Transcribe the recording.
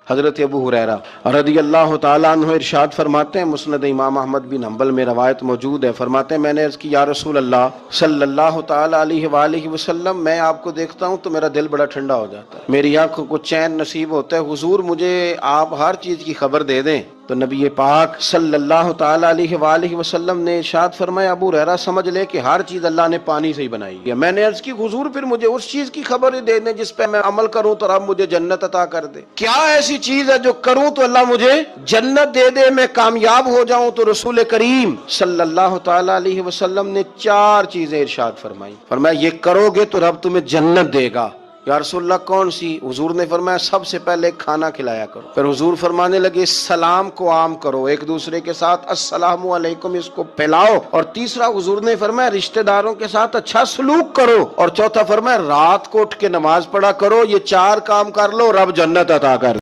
حضرت ابو ہریرہ رضی اللہ تعالیٰ عنہ ارشاد فرماتے ہیں، مسند امام احمد بن حنبل میں روایت موجود ہے، فرماتے ہیں میں نے عرض کی یا رسول اللہ صلی اللہ تعالیٰ علیہ وآلہ وسلم، میں آپ کو دیکھتا ہوں تو میرا دل بڑا ٹھنڈا ہو جاتا ہے، میری آنکھوں کو چین نصیب ہوتا ہے، حضور مجھے آپ ہر چیز کی خبر دے دیں۔ تو نبی پاک صلی اللہ تعالیٰ علیہ وآلہ وسلم نے ارشاد فرمایا ابو ہریرہ سمجھ لے کہ ہر چیز اللہ نے پانی سے ہی بنائی ہے۔ میں نے عرض کی حضور پھر مجھے اس چیز کی خبر دے دیں جس پہ میں عمل کروں تو رب مجھے جنت عطا کر دے۔ کیا ایسی چیز ہے جو کروں تو اللہ مجھے جنت دے دے، میں کامیاب ہو جاؤں؟ تو رسول کریم صلی اللہ تعالیٰ علیہ وسلم نے 4 چیزیں ارشاد فرمائی، فرمایا یہ کرو گے تو رب تمہیں جنت دے گا۔ یا رسول اللہ کون سی؟ حضور نے فرمایا سب سے پہلے کھانا کھلایا کرو۔ پھر حضور فرمانے لگے سلام کو عام کرو، ایک دوسرے کے ساتھ السلام علیکم اس کو پھیلاؤ، اور تیسرا حضور نے فرمایا رشتہ داروں کے ساتھ اچھا سلوک کرو، اور چوتھا فرمایا رات کو اٹھ کے نماز پڑھا کرو۔ یہ 4 کام کر لو رب جنت عطا کر